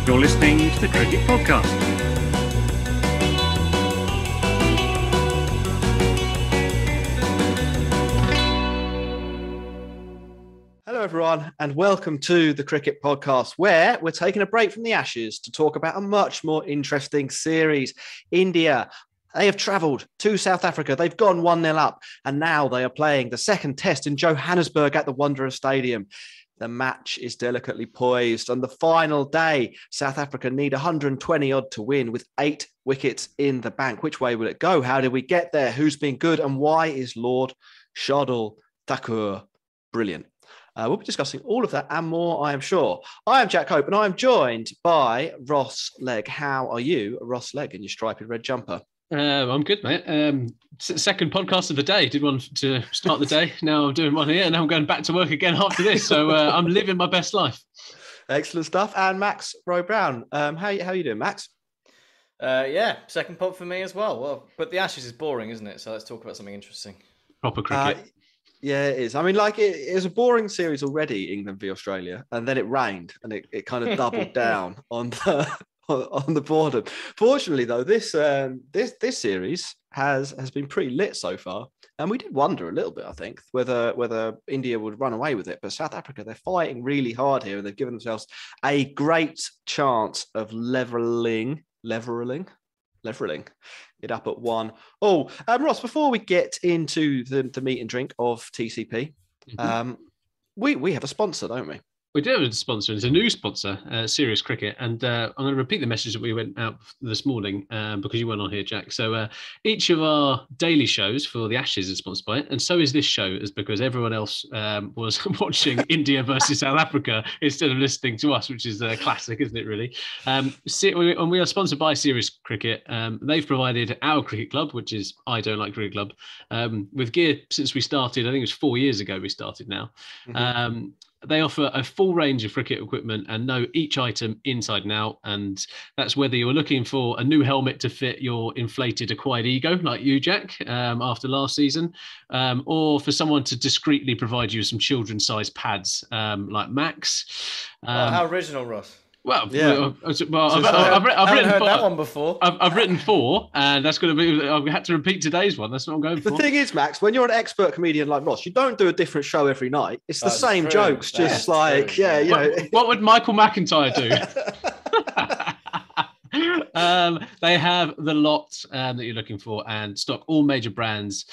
You're listening to the Cricket Podcast. Hello, everyone, and welcome to the Cricket Podcast, where we're taking a break from the Ashes to talk about a much more interesting series. India, they have travelled to South Africa. They've gone 1-0 up, and now they are playing the second test in Johannesburg at the Wanderers Stadium. The match is delicately poised. On the final day, South Africa need 120 odd to win with 8 wickets in the bank. Which way will it go? How did we get there? Who's been good? And why is Lord Shardul Thakur brilliant? We'll be discussing all of that and more, I am sure. I am Jack Hope, and I am joined by Ross Legg. How are you, Ross Legg, in your striped red jumper? I'm good, mate. Second podcast of the day. Did one to start the day. Now I'm doing one here, and now I'm going back to work again after this. So I'm living my best life. Excellent stuff. And Max Roy Brown, how are you doing, Max? Yeah, second pod for me as well. Well, but the Ashes is boring, isn't it? So let's talk about something interesting. Proper cricket. Yeah, it is. I mean, like it was a boring series already, England v Australia, and then it rained, and it kind of doubled down on the boredom. Fortunately, though, this series has been pretty lit so far, and we did wonder a little bit, I think, whether India would run away with it. But South Africa, they're fighting really hard here, and they've given themselves a great chance of leveling it up at 1. Oh, Ross, before we get into the meat and drink of TCP, we have a sponsor, don't we? We do have a sponsor. It's a new sponsor, Serious Cricket. And I'm going to repeat the message that we went out this morning because you weren't on here, Jack. So each of our daily shows for the Ashes is sponsored by it. And so is this show, is because everyone else was watching India versus South Africa instead of listening to us, which is a classic, isn't it, really? And we are sponsored by Serious Cricket. They've provided our cricket club, which is I Don't Like Cricket Club, with gear since we started. I think it was 4 years ago we started now. Mm-hmm. They offer a full range of cricket equipment and know each item inside and out. And that's whether you're looking for a new helmet to fit your inflated acquired ego, like you, Jack, after last season, or for someone to discreetly provide you some children's-sized pads, like Max. How original, Ross. Well, yeah. I've written heard that one before. I've written 4, and that's going to be. I've had to repeat today's one. That's what I'm going for. The thing is, Max, when you're an expert comedian like Ross, you don't do a different show every night. It's the same true. jokes, just like true. You know. What would Michael McIntyre do? They have the lot that you're looking for and stock all major brands.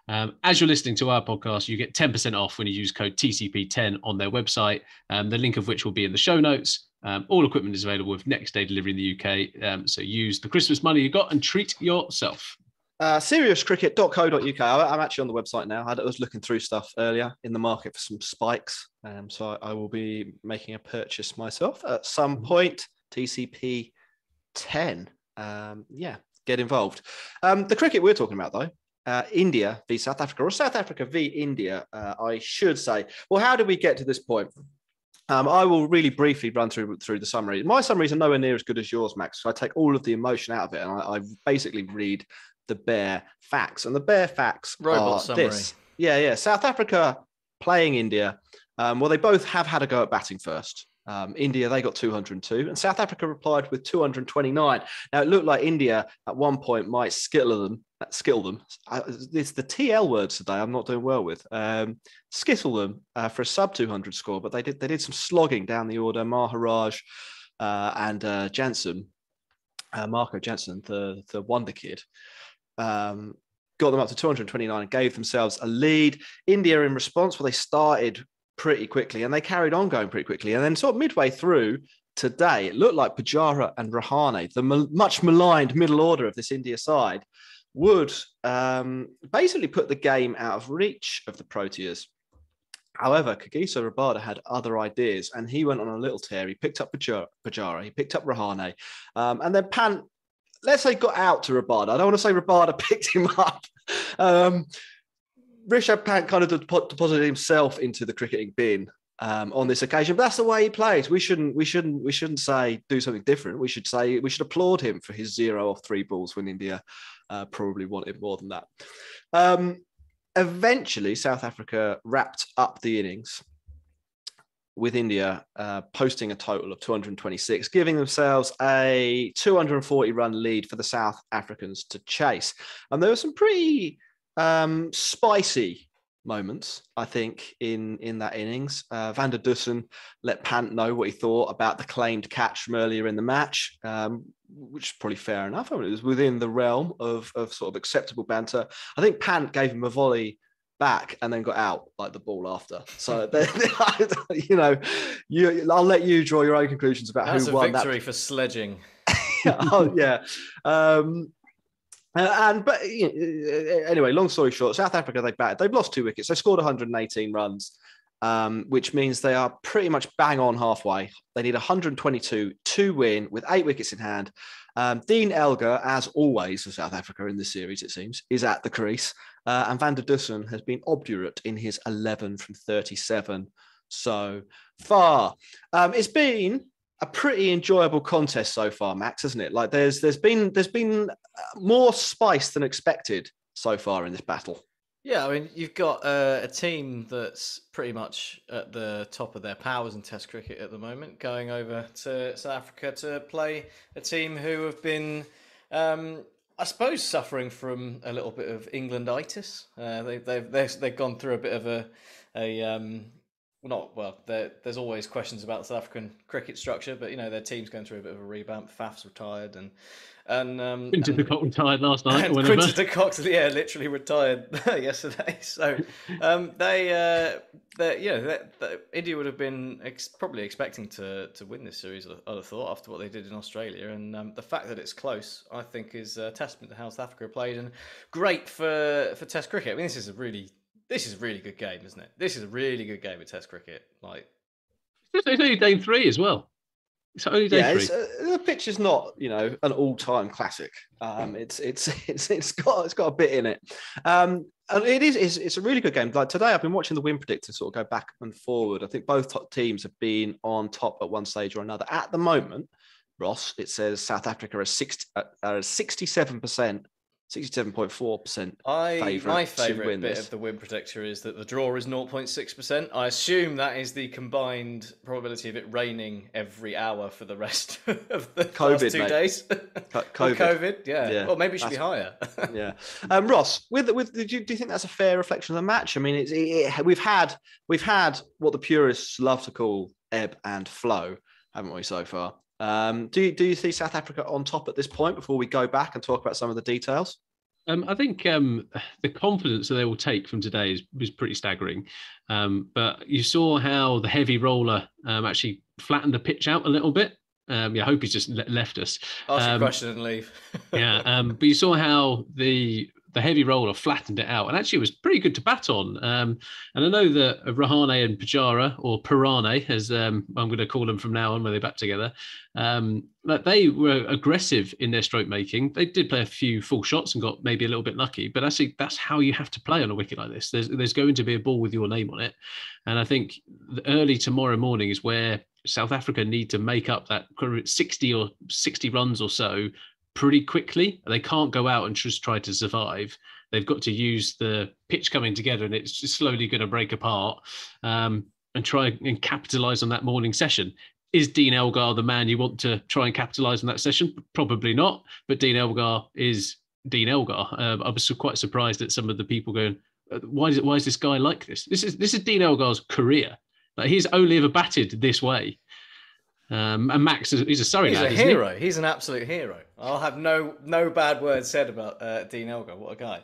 As you're listening to our podcast, you get 10% off when you use code TCP10 on their website, the link of which will be in the show notes. All equipment is available with next day delivery in the UK. So use the Christmas money you got and treat yourself. Seriouscricket.co.uk. I'm actually on the website now. I was looking through stuff earlier in the market for some spikes. So I will be making a purchase myself at some point. TCP 10. Get involved. The cricket we're talking about, though, India v South Africa, or South Africa v India, I should say. Well, how did we get to this point? I will really briefly run through the summary. My summaries are nowhere near as good as yours, Max. So I take all of the emotion out of it, and I basically read the bare facts. And the bare facts Robot are summary. this. Yeah. South Africa playing India. Well, they both have had a go at batting first. India, they got 202, and South Africa replied with 229. Now, it looked like India at one point might skittle them. It's the TL words today I'm not doing well with. Skittle them for a sub-200 score, but they did some slogging down the order. Maharaj and Jansen, Marco Jansen, the wonder kid, got them up to 229 and gave themselves a lead. India, in response, well, they started pretty quickly, and they carried on going pretty quickly. And then sort of midway through today, it looked like Pujara and Rahane, the much maligned middle order of this India side, would basically put the game out of reach of the Proteas. However, Kagiso Rabada had other ideas, and he went on a little tear. He picked up Pujara, he picked up Rahane, and then Pant, let's say, got out to Rabada. I don't want to say Rabada picked him up. Rishabh Pant kind of deposited himself into the cricketing bin on this occasion. But that's the way he plays. We shouldn't say do something different. We should applaud him for his 0 off 3 balls when India probably wanted more than that. Eventually, South Africa wrapped up the innings. with India posting a total of 226, giving themselves a 240-run lead for the South Africans to chase. And there were some pretty spicy moments, I think, in that innings. Van der Dussen let Pant know what he thought about the claimed catch from earlier in the match, which is probably fair enough. I mean, it was within the realm of sort of acceptable banter. I think Pant gave him a volley back and then got out like the ball after. So, I'll let you draw your own conclusions about That's who won that. That's a victory for sledging. Oh, yeah. Anyway, long story short, South Africa, they've lost 2 wickets. They scored 118 runs, which means they are pretty much bang on halfway. They need 122 to win with 8 wickets in hand. Dean Elgar, as always for South Africa in this series, it seems, is at the crease. And Van der Dussen has been obdurate in his 11 from 37 so far. It's been a pretty enjoyable contest so far, Max, hasn't it? Like there's been more spice than expected so far in this battle. Yeah, I mean, you've got a team that's pretty much at the top of their powers in Test cricket at the moment, going over to South Africa to play a team who have been, I suppose, suffering from a little bit of Englanditis. They've gone through a bit of there's always questions about the South African cricket structure, but their team's going through a bit of a revamp. Faf's retired, and Quinton de Kock retired last night. And Quinton de Kock, literally retired yesterday. So India would have been probably expecting to win this series, I'd have thought, after what they did in Australia. And the fact that it's close, I think, is a testament to how South Africa played, and great for Test cricket. I mean, this is a really good game, isn't it? This is a really good game of Test cricket. Like, it's only day 3 as well. It's only day 3. The pitch is not, an all-time classic. It's got a bit in it, and it's a really good game. Like today, I've been watching the win predictor sort of go back and forward. I think both top teams have been on top at one stage or another. At the moment, Ross, it says South Africa are 67%. 67.4% My favourite bit of the win predictor is that the draw is 0.6%. I assume that is the combined probability of it raining every hour for the rest of the last 2 days. COVID, yeah. Well, maybe it should be higher. Yeah. Ross, do you think that's a fair reflection of the match? I mean, we've had what the purists love to call ebb and flow, haven't we, so far? Do you see South Africa on top at this point before we go back and talk about some of the details? I think the confidence that they will take from today was pretty staggering. But you saw how the heavy roller actually flattened the pitch out a little bit. I hope he's just left us. Ask your question and leave. But you saw how the heavy roller flattened it out, and actually it was pretty good to bat on. And I know that Rahane and Pujara, or Pirane, as I'm going to call them from now on when they bat together, that they were aggressive in their stroke making. They did play a few full shots and got maybe a little bit lucky, but actually that's how you have to play on a wicket like this. There's going to be a ball with your name on it, and I think early tomorrow morning is where South Africa need to make up that 60 runs or so pretty quickly. They can't go out and just try to survive. They've got to use the pitch coming together, and it's just slowly going to break apart, and try and capitalise on that morning session. Is Dean Elgar the man you want to try and capitalise on that session? Probably not, but Dean Elgar is Dean Elgar. I was quite surprised at some of the people going, why is this guy like this? This is Dean Elgar's career. Like, he's only ever batted this way. And Max, he's a Surrey lad. He's a hero. He's an absolute hero. I'll have no bad words said about Dean Elgar. What a guy!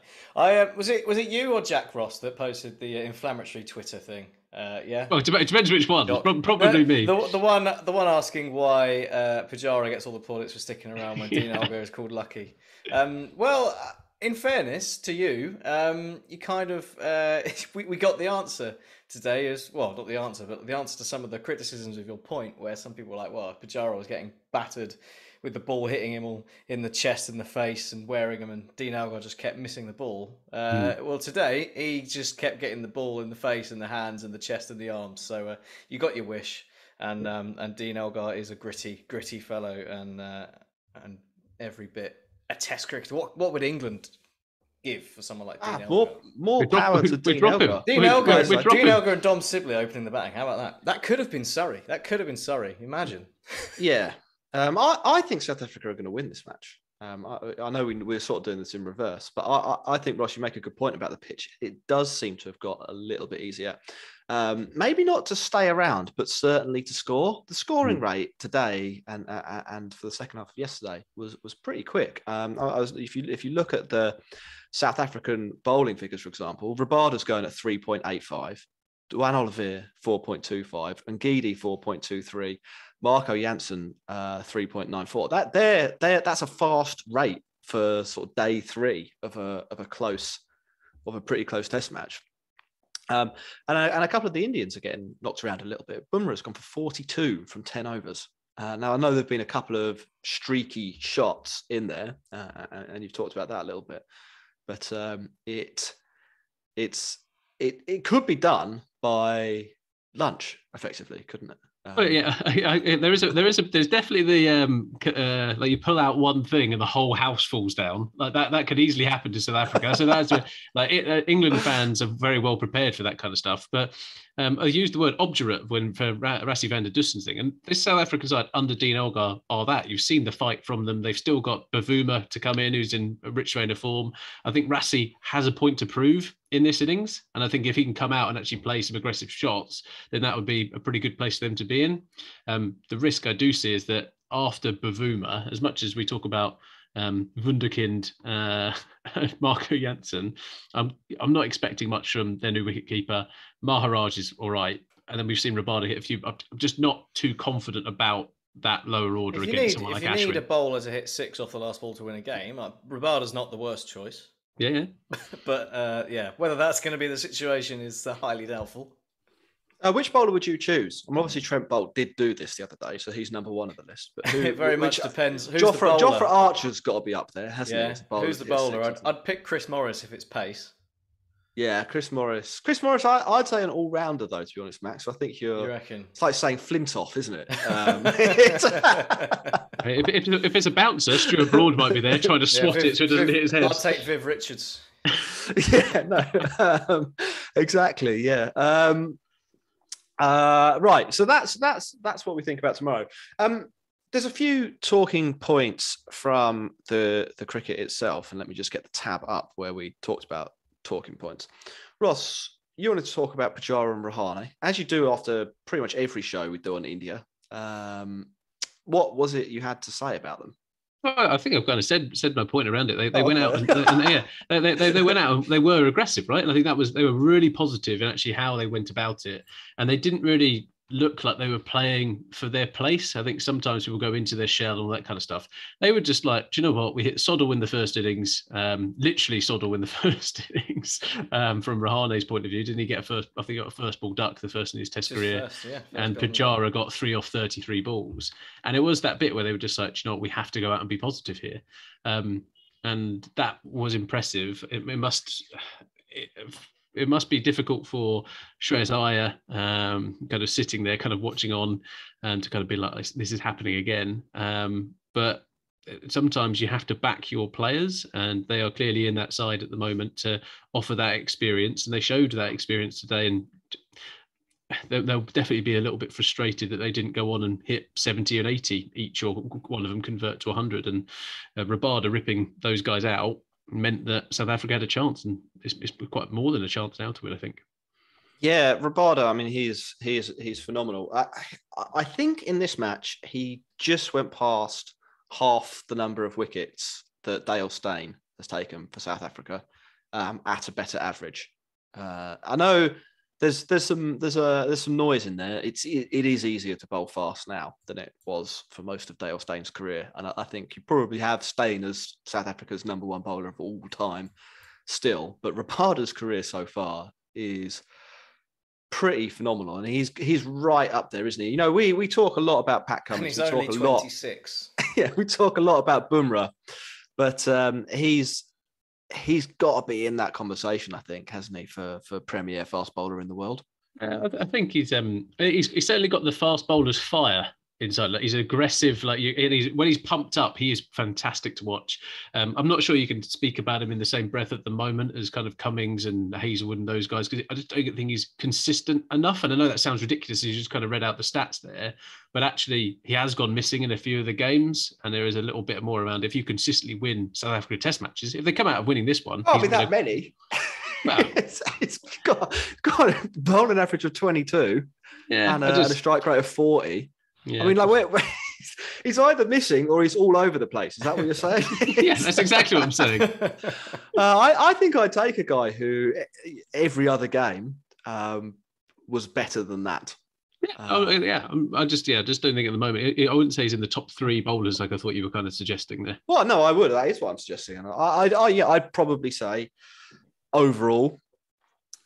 Was it you or Jack Ross that posted the inflammatory Twitter thing? Yeah. Well, it depends which one. Probably me. The one asking why Pujara gets all the plaudits for sticking around when Dean Elgar is called lucky. Well, in fairness to you, you kind of we got the answer today, as well, not the answer, but the answer to some of the criticisms of your point, where some people were like, well, Pujara was getting battered with the ball hitting him all in the chest and the face and wearing him, and Dean Elgar just kept missing the ball. Well, today he just kept getting the ball in the face and the hands and the chest and the arms. So you got your wish, and Dean Elgar is a gritty fellow, and every bit a Test cricketer. What would England give for someone like Dean Elgar. More power to Dean Elgar. Dean Elgar and Dom Sibley opening the batting. How about that? That could have been Surrey. Imagine. Yeah. I think South Africa are going to win this match. I know we're sort of doing this in reverse, but I think, Ross, you make a good point about the pitch. It does seem to have got a little bit easier. Maybe not to stay around, but certainly to score. The scoring rate today and for the second half of yesterday was pretty quick. If you look at the South African bowling figures, for example, Rabada's going at 3.85, Duan Olivier 4.25, and Gidi 4.23. Marco Jansen 3.94. That's a fast rate for sort of day three of a pretty close test match. And a couple of the Indians are getting knocked around a little bit. Bumrah's gone for 42 from 10 overs. Now I know there've been a couple of streaky shots in there, and you've talked about that a little bit, but it could be done by lunch effectively, couldn't it? There's definitely the like you pull out one thing and the whole house falls down. Like that could easily happen to South Africa. So that's England fans are very well prepared for that kind of stuff. But I used the word obdurate for Rassie van der Dussen's thing, and this South African side under Dean Elgar are that. You've seen the fight from them. They've still got Bavuma to come in, who's in a rich vein of form. I think Rassie has a point to prove in this innings, and I think if he can come out and actually play some aggressive shots, then that would be a pretty good place for them to be in. The risk I do see is that after Bavuma, as much as we talk about Wunderkind, Marco Jansen, I'm not expecting much from their new wicketkeeper. Maharaj is all right, and then we've seen Rabada hit a few. I'm just not too confident about that lower order against someone like Ashwin. If you need a bowler to hit 6 off the last ball to win a game, Rabada's not the worst choice. Yeah. But whether that's going to be the situation is highly doubtful. Which bowler would you choose? Obviously Trent Boult did do this the other day, so he's number one on the list. But it very much depends. Who's Jofra Archer's got to be up there, hasn't he? Who's the bowler? I'd pick Chris Morris if it's pace. Yeah, Chris Morris. I'd say an all-rounder, though, to be honest, Max. So I think you reckon? It's like saying Flintoff, isn't it? If it's a bouncer, Stuart Broad might be there trying to swat it so it doesn't hit his head. I'll take Viv Richards. Exactly, yeah. Right, so that's what we think about tomorrow. There's a few talking points from the cricket itself, and let me just get the tab up where we talked about talking points. Ross, you wanted to talk about Pujara and Rahane, as you do after pretty much every show we do on India. What was it you had to say about them? Well, I think I've kind of said my point around it. They went out and they went out and they were aggressive, right? And I think they were really positive in actually how they went about it, and they didn't really look like they were playing for their place. I think sometimes people go into their shell and all that kind of stuff. They were just like, do you know what? We hit Soddle in the first innings, literally Soddle in the first innings. From Rahane's point of view, didn't he get a first? I think he got a first ball duck the first in his Test career, and Pujara got 3 off 33 balls. And it was that bit where they were just like, do you know what? We have to go out and be positive here, and that was impressive. It must be difficult for Shreyas Iyer, kind of sitting there, kind of watching on, and to kind of be like, this is happening again. But sometimes you have to back your players, and they are clearly in that side at the moment to offer that experience, and they showed that experience today. And they'll definitely be a little bit frustrated that they didn't go on and hit 70 and 80 each, or one of them convert to 100. And Rabada ripping those guys out meant that South Africa had a chance, and it's quite more than a chance now to win, I think. Yeah, Rabada, I mean, he's phenomenal. I think in this match, he just went past half the number of wickets that Dale Steyn has taken for South Africa at a better average. I know there's some noise in there. It is easier to bowl fast now than it was for most of Dale Steyn's career, and I think you probably have Steyn as South Africa's number one bowler of all time still. But Rabada's career so far is pretty phenomenal, and he's right up there, isn't he? You know, we talk a lot about Pat Cummins. And he's only 26. Yeah, we talk a lot about Bumrah, but he's got to be in that conversation, I think, hasn't he, for premier fast bowler in the world? I think he's certainly got the fast bowler's fire inside. Like, he's aggressive. Like when he's pumped up, he is fantastic to watch. I'm not sure you can speak about him in the same breath at the moment as kind of Cummings and Hazelwood and those guys, because I just don't think he's consistent enough. And I know that sounds ridiculous. You just kind of read out the stats there, but actually he has gone missing in a few of the games, and there is a little bit more around. If you consistently win South Africa Test matches, if they come out of winning this one, can't be that many. Well, it's got a bowling average of 22 and a strike rate of 40. Yeah. I mean, like, he's either missing or he's all over the place. Is that what you're saying? Yeah, that's exactly what I'm saying. I think I'd take a guy who every other game was better than that. Yeah, I just don't think at the moment. I wouldn't say he's in the top 3 bowlers like I thought you were kind of suggesting there. Well, no, I would. That is what I'm suggesting. And I'd probably say overall,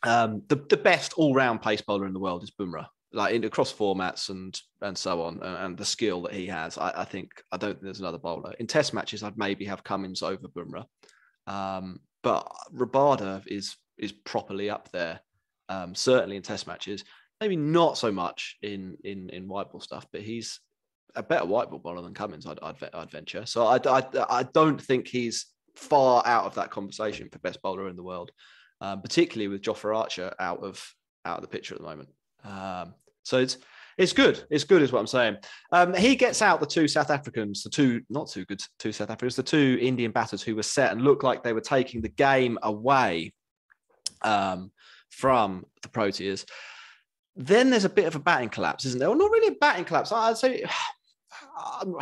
the best all-round pace bowler in the world is Bumrah. Like across formats and so on, and the skill that he has, I don't think there's another bowler in Test matches. I'd maybe have Cummins over Bumrah, but Rabada is properly up there. Certainly in Test matches, maybe not so much in white ball stuff, but he's a better white ball bowler than Cummins. I'd venture. So I don't think he's far out of that conversation for best bowler in the world, particularly with Jofra Archer out of the picture at the moment. So it's good. It's good is what I'm saying. He gets out the two South Africans, the two South Africans, the two Indian batters who were set and looked like they were taking the game away from the Proteas. Then there's a bit of a batting collapse, isn't there? Well, not really a batting collapse. I'd say,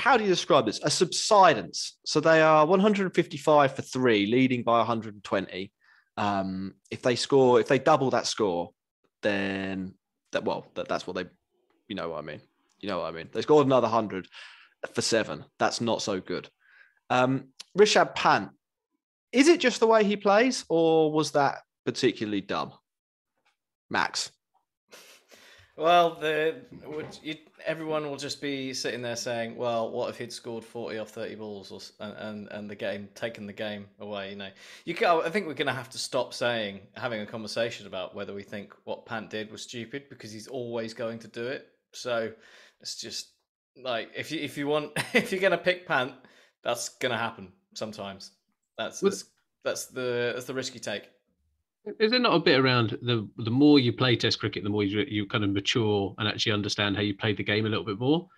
how do you describe this? A subsidence. So they are 155 for 3, leading by 120. If they double that score, then that's what they, you know what I mean. They scored another 100 for 7. That's not so good. Rishabh Pant, is it just the way he plays, or was that particularly dumb? Max. Well, everyone will just be sitting there saying, "Well, what if he'd scored 40 off 30 balls, and the game taken the game away?" You know, I think we're going to have to stop having a conversation about whether we think what Pant did was stupid, because he's always going to do it. So it's just like if you want if you're going to pick Pant, that's going to happen sometimes. That's the risk you take. Is there not a bit around the more you play Test cricket, the more you kind of mature and actually understand how you play the game a little bit more?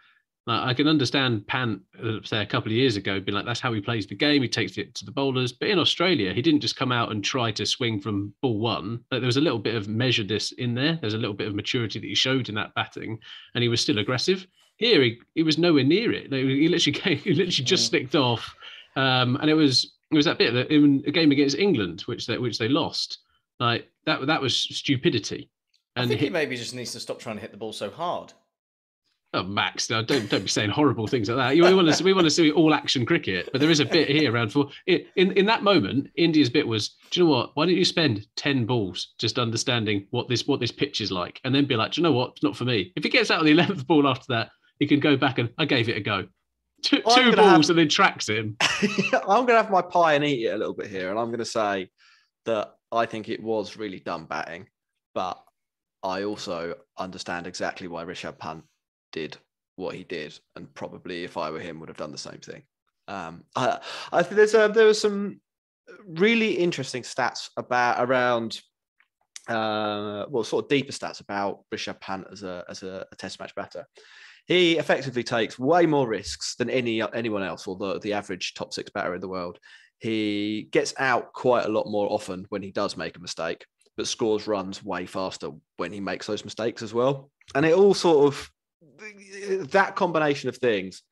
Like, I can understand Pant, say a couple of years ago, being like, that's how he plays the game. He takes it to the bowlers. But in Australia, he didn't just come out and try to swing from ball 1. Like, there was a little bit of measuredness in there. There's a little bit of maturity that he showed in that batting, and he was still aggressive. Here, he was nowhere near it. Like, he literally just slicked off, and it was that bit that in a game against England, which they lost. Like that was stupidity. And I think he maybe just needs to stop trying to hit the ball so hard. Oh, Max, no, don't be saying horrible things like that. We want to see all action cricket, but there is a bit here around in that moment. India's bit was, do you know what? Why don't you spend 10 balls just understanding what this pitch is like, and then be like, do you know what? It's not for me. If he gets out of the 11th ball after that, he can go back and I gave it a go. Two balls and then tracks him. I'm going to have my pie and eat it a little bit here, and I'm going to say that I think it was really dumb batting, but I also understand exactly why Rishabh Pant did what he did, and probably if I were him would have done the same thing. I think there was some really interesting stats around sort of deeper stats about Rishabh Pant as a Test match batter. He effectively takes way more risks than anyone else, or the average top 6 batter in the world. He gets out quite a lot more often when he does make a mistake, but scores runs way faster when he makes those mistakes as well. And it all sort of, that combination of things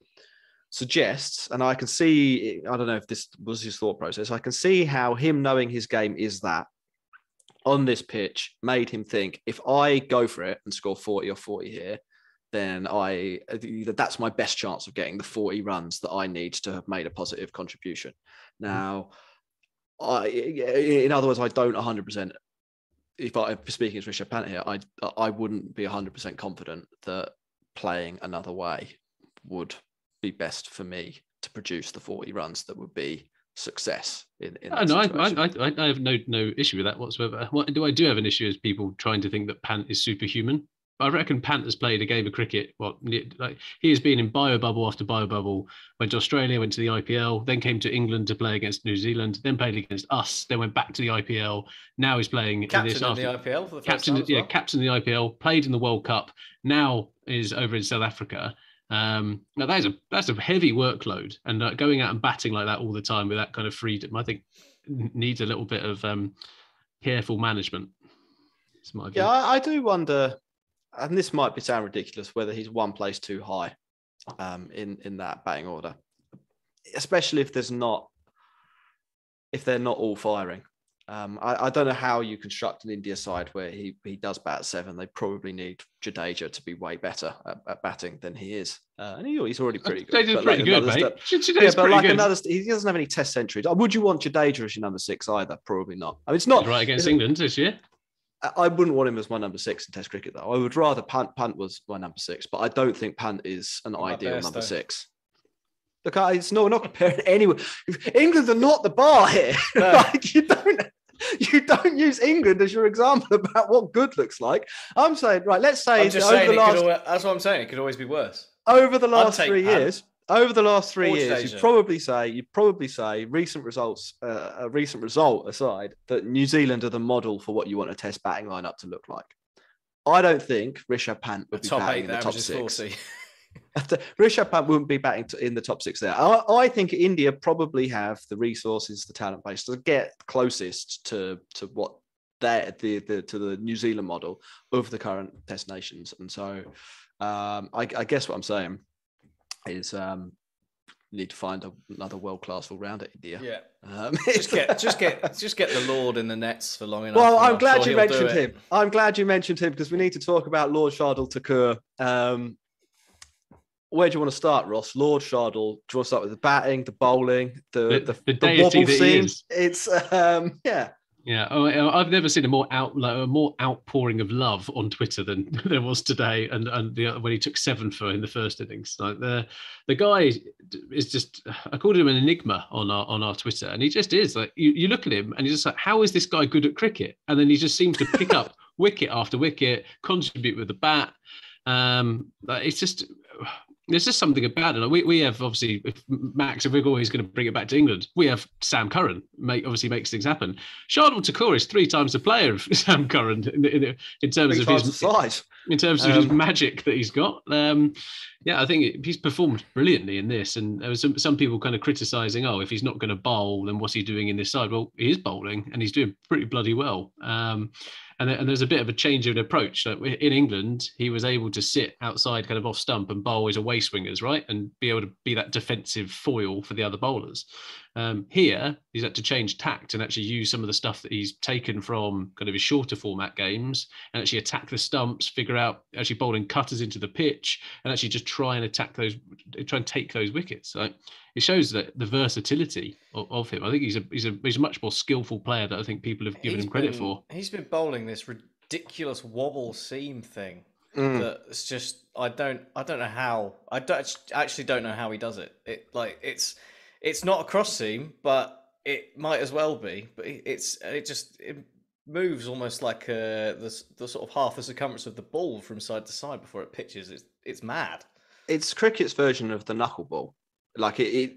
suggests, and I can see, I don't know if this was his thought process, I can see how him knowing his game is that on this pitch made him think, if I go for it and score 40 or 40 here, then that's my best chance of getting the 40 runs that I need to have made a positive contribution. Now, in other words, I don't 100%. If I'm speaking as Rishabh Pant here, I wouldn't be 100% confident that playing another way would be best for me to produce the 40 runs that would be success in that situation. I have no issue with that whatsoever. What I do have an issue is people trying to think that Pant is superhuman. I reckon Pant has played a game of cricket. Like he has been in bio bubble after bio bubble. Went to Australia, went to the IPL, then came to England to play against New Zealand, then played against us, then went back to the IPL. Now he's playing captain in the IPL for the first time as well. Captain in the IPL, played in the World Cup. Now is over in South Africa. Now that's a heavy workload, and going out and batting like that all the time with that kind of freedom, I think needs a little bit of careful management. It's my view. Yeah, I do wonder, and this might sound ridiculous, whether he's one place too high in that batting order, especially if they're not all firing. I don't know how you construct an India side where he does bat at 7. They probably need Jadeja to be way better at batting than he is. And he's already pretty good. Jadeja's pretty good, mate. He doesn't have any test centuries. Would you want Jadeja as your number 6 either? Probably not. I mean, it's not right against England this year. I wouldn't want him as my number 6 in Test cricket, though. I would rather Pant was my number 6, but I don't think Pant is an ideal number 6. Look, it's not comparing anyway. England are not the bar here. No. Like, you don't use England as your example about what good looks like. I'm saying, right, let's say that's what I'm saying. It could always be worse. Over the last 3 years, you'd probably say recent results, a recent result aside, that New Zealand are the model for what you want a Test batting lineup to look like. I don't think Rishabh Pant would be batting in the top 6. Rishabh Pant wouldn't be batting in the top 6 there. I think India probably have the resources, the talent base to get closest to what to the New Zealand model of the current Test nations. And so I guess what I'm saying is you need to find another world-class all-rounder India. Yeah. Just get the Lord in the nets for long enough. Well, I'm glad you mentioned him. I'm glad you mentioned him because we need to talk about Lord Shardul Thakur. Where do you want to start, Ross? Lord Shardul. Do you want to start with the batting, the bowling, the wobble scene? It's Yeah, I've never seen a more outpouring of love on Twitter than there was today, and when he took 7 for in the first innings. Like the guy is just, I called him an enigma on our Twitter, and he just is. Like you look at him and you're just like, how is this guy good at cricket? And then he just seems to pick up wicket after wicket, contribute with the bat. It's just. There's just something about it. We have, obviously, if we're always going to bring it back to England, we have Sam Curran, obviously makes things happen. Shardul Thakur is 3 times the player of Sam Curran in terms of his size. In terms of his magic that he's got. I think he's performed brilliantly in this. And there was some people kind of criticising, if he's not going to bowl, then what's he doing in this side? Well, he is bowling and he's doing pretty bloody well. And there's a bit of a change of approach. So in England, he was able to sit outside kind of off stump and bowl his away swingers, right? And be able to be that defensive foil for the other bowlers. Here, he's had to change tact and actually use some of the stuff that he's taken from kind of his shorter format games and actually attack the stumps, figure out actually bowling cutters into the pitch and actually just try and take those wickets. So it shows that the versatility of him. I think he's a much more skillful player that I think people have given him credit for. He's been bowling this ridiculous wobble seam thing. That's just I don't know how. I actually don't know how he does it. It's not a cross seam, but it might as well be. But it moves almost like the sort of half the circumference of the ball from side to side before it pitches. It's mad. It's cricket's version of the knuckleball. Like the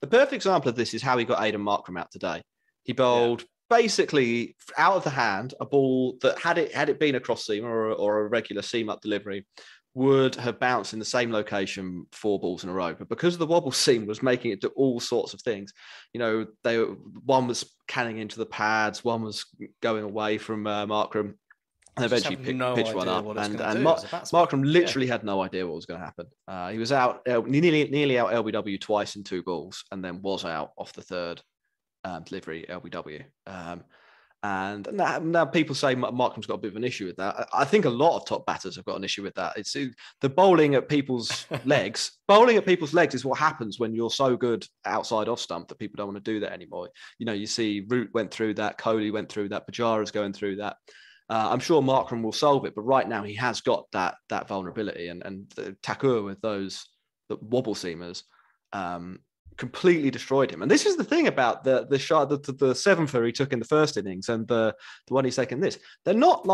perfect example of this is how he got Aidan Markram out today. He bowled basically out of the hand a ball that had it been a cross seam or a regular seam up delivery would have bounced in the same location 4 balls in a row. But because of the wobble seam was making it do all sorts of things, one was canning into the pads, one was going away from Markram. And eventually pitched one up. And Markram literally had no idea what was going to happen. He was out, nearly out LBW twice in 2 balls, and then was out off the third delivery LBW. And now people say Markram's got a bit of an issue with that. I think a lot of top batters have got an issue with that. It's the bowling at people's legs. Bowling at people's legs is what happens when you're so good outside off stump that people don't want to do that anymore. You see Root went through that, Kohli went through that, Pujara's going through that. I'm sure Markram will solve it, but right now he has got that vulnerability, and Thakur with the wobble seamers completely destroyed him. And this is the thing about the 7 for he took in the first innings and the one he's taken this. They're not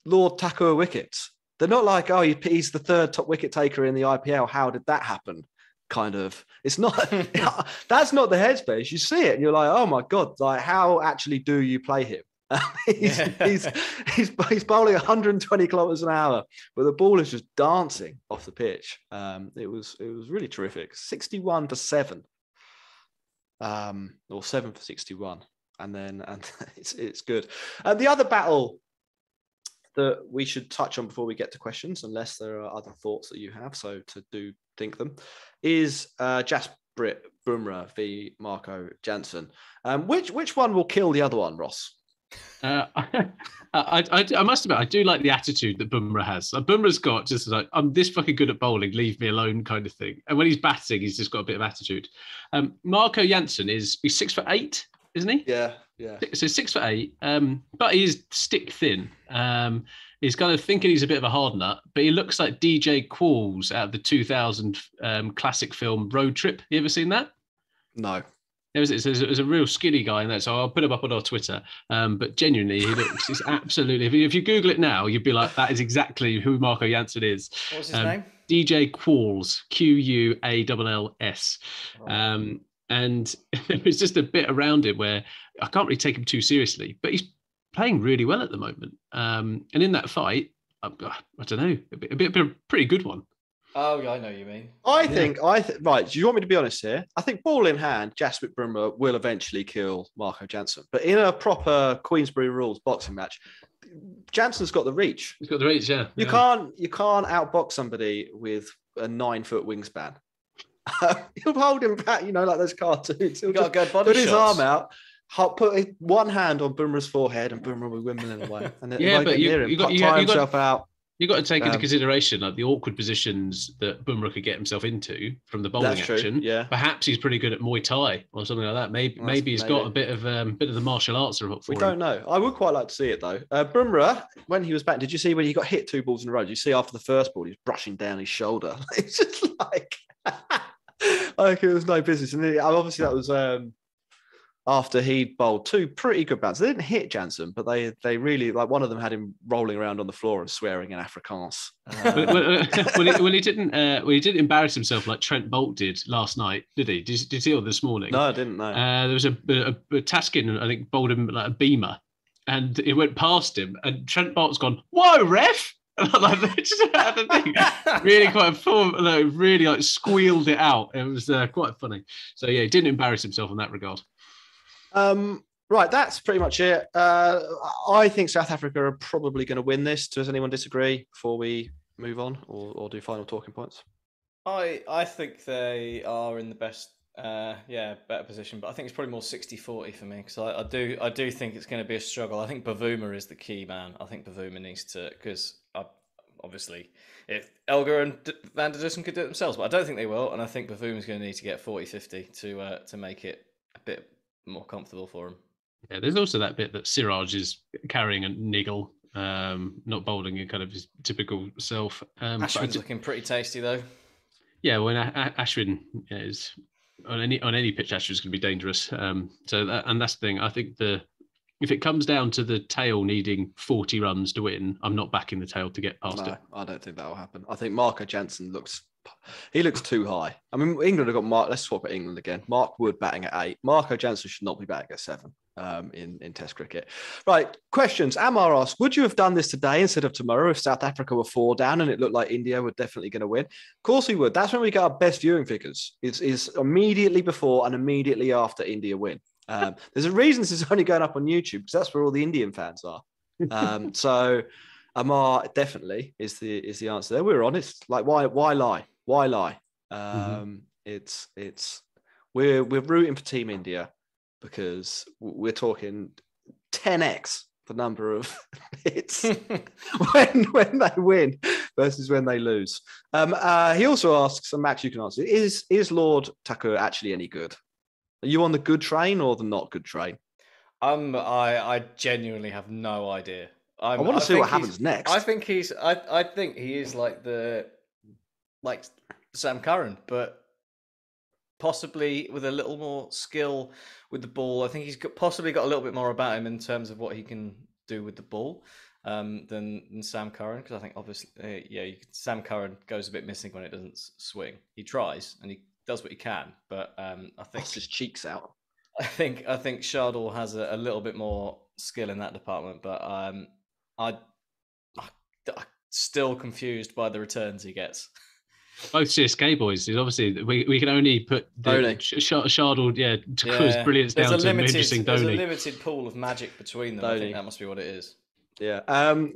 Lord Takua wickets. They're not like, oh, he's the third top wicket taker in the IPL. How did that happen? Kind of. It's not. That's not the headspace. You see it, and you're like, oh my god! Like, how actually do you play him? He's bowling 120 kilometers an hour, but the ball is just dancing off the pitch. It was really terrific. 61 for 7, or 7 for 61, and it's good. The other battle that we should touch on before we get to questions, unless there are other thoughts that you have, so to do think them, is Jasprit Bumrah v Marco Jansen. Which one will kill the other one, Ross? I must admit, I do like the attitude that Bumrah has. Bumrah's got just like, I'm this fucking good at bowling, leave me alone kind of thing. And when he's batting, he's just got a bit of attitude. Marco Jansen he's 6 for 8, isn't he? Yeah. So 6 for 8, but he's stick thin. He's kind of thinking he's a bit of a hard nut, but he looks like DJ Qualls out of the 2000 classic film Road Trip. You ever seen that? No. There's a real skinny guy in that, so I'll put him up on our Twitter. But genuinely, he's absolutely. If you Google it now, you'd be like, that is exactly who Marco Jansen is. What's his name? DJ Qualls, Qualls. And there's just a bit around it where I can't really take him too seriously, but he's playing really well at the moment. And in that fight, I don't know, a pretty good one. Oh, yeah, I know what you mean. I think, right, do you want me to be honest here? I think ball in hand, Jasprit Bumrah will eventually kill Marco Jansen. But in a proper Queensberry rules boxing match, Jansen's got the reach. He's got the reach, yeah. You can't outbox somebody with a 9-foot wingspan. He'll hold him back, like those cartoons. He'll got just good body put his shots. arm out, put one hand on Bumrah's forehead, and Bumrah will Wimbledon away. And then Yeah, but you got himself out. You've got to take into consideration like the awkward positions that Bumrah could get himself into from the bowling action. True, yeah. Perhaps he's pretty good at Muay Thai or something like that. Maybe he's got a bit of the martial arts for we him. don't know. I would quite like to see it though. Bumrah, when he was back, did you see when he got hit 2 balls in a row? Did you see after the first ball, he was brushing down his shoulder? It's just like it was no business. And then, obviously that was after he bowled 2 pretty good bouncers. They didn't hit Jansen, but they really, like, one of them had him rolling around on the floor and swearing in Afrikaans. He didn't embarrass himself like Trent Bolt did last night, did he? Did you see it this morning? No, I didn't know. There was a Taskin, I think, bowled him like a beamer, and it went past him, and Trent Bolt's gone, "Whoa, ref!" Like, just had the thing. Really quite really like squealed it out. It was quite funny. So yeah, he didn't embarrass himself in that regard. Right, that's pretty much it. I think South Africa are probably going to win this. Does anyone disagree before we move on or do final talking points? I think they are in the best, better position, but I think it's probably more 60-40 for me because I do think it's going to be a struggle. I think Bavuma is the key man. I think Bavuma needs to, because obviously if Elgar and Van der Dussen could do it themselves, but I don't think they will, and I think Bavuma's going to need to get 40-50 to make it a bit more comfortable for him. Yeah, there's also that bit that Siraj is carrying a niggle, not bowling in kind of his typical self. Ashwin's looking pretty tasty though. Yeah, when Ashwin is on any pitch, Ashwin's going to be dangerous. That's the thing. I think if it comes down to the tail needing 40 runs to win, I'm not backing the tail to get past it. I don't think that will happen. I think Marco Jansen looks too high. I mean, England have got Mark. Let's swap at England again. Mark Wood batting at 8. Marco Jansen should not be batting at 7 in Test cricket. Right, questions. Amar asks, would you have done this today instead of tomorrow if South Africa were 4 down and it looked like India were definitely going to win? Of course we would. That's when we get our best viewing figures. Is immediately before and immediately after India win. There's a reason this is only going up on YouTube because that's where all the Indian fans are. So Amar definitely is the answer there. We're honest. Like, why lie? Why lie? We're rooting for Team India because we're talking 10x the number of hits when they win versus when they lose. He also asks, and Max, you can answer: Is Lord Takua actually any good? Are you on the good train or the not good train? I genuinely have no idea. I want to see what happens next. I think he is like Sam Curran, but possibly with a little more skill with the ball. I think he's possibly got a little bit more about him in terms of what he can do with the ball. than Sam Curran, because I think obviously, Sam Curran goes a bit missing when it doesn't swing. He tries and he does what he can, but I think Busts his cheeks out. I think Shardul has a little bit more skill in that department, but I'm still confused by the returns he gets. Both CSK boys. Obviously, we can only put Shardul, to cause brilliance down to interesting There's Dhoni. a limited pool of magic between them. Dhoni. I think that must be what it is. Yeah.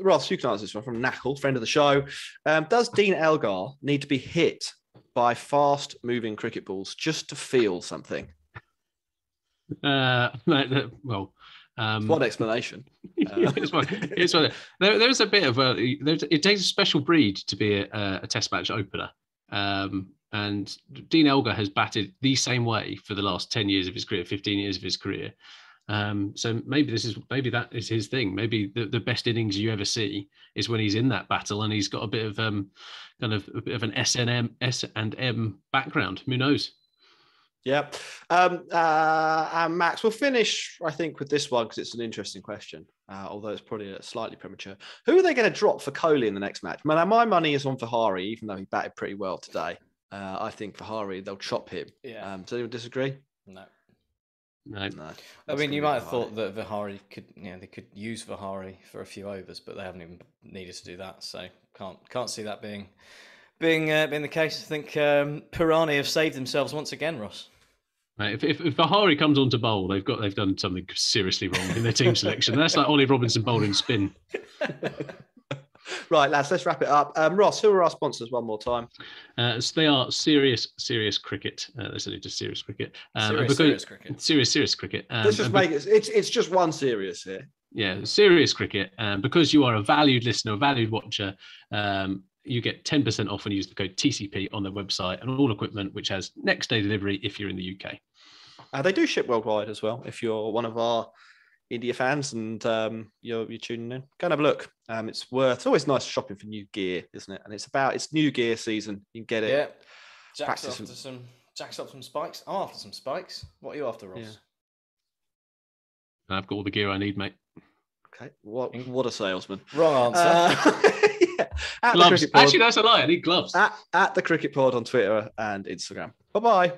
Ross, you can answer this one from Knackle, friend of the show. Does Dean Elgar need to be hit by fast-moving cricket balls just to feel something? Well, one explanation. There's a bit of it takes a special breed to be a Test match opener, and Dean Elgar has batted the same way for the last 10 years of his career, 15 years of his career. So maybe that is his thing. Maybe the best innings you ever see is when he's in that battle and he's got a bit of kind of a bit of an S&M background. Who knows? Yeah. And Max, we'll finish, I think, with this one because it's an interesting question, although it's probably slightly premature. Who are they going to drop for Kohli in the next match? Now, my money is on Vihari, even though he batted pretty well today. I think Vihari, they'll chop him. Yeah. Does anyone disagree? No. I mean, you might have thought that Vihari they could use Vihari for a few overs, but they haven't even needed to do that. So can't see that being the case. I think Pirani have saved themselves once again, Ross. Right, if Vihari comes on to bowl, they've done something seriously wrong in their team selection. That's like Ollie Robinson bowling spin. Right, lads, let's wrap it up. Ross, who are our sponsors one more time? So they are Serious Cricket. They're just Serious Cricket. Serious Cricket. Serious Cricket. Let's just make it. It's just one serious here. Yeah, Serious Cricket. Because you are a valued listener, a valued watcher, you get 10% off when you use the code TCP on their website and all equipment, which has next day delivery if you're in the UK. They do ship worldwide as well. If you're one of our India fans and you're tuning in, go and have a look. It's always nice shopping for new gear, isn't it? And it's new gear season. You can get it. Yeah. Jack's after some spikes. I'm after some spikes. What are you after, Ross? Yeah. I've got all the gear I need, mate. Okay. What a salesman. Wrong answer. Gloves. Actually, that's a lie. I need gloves. At the Cricket Pod on Twitter and Instagram. Bye-bye.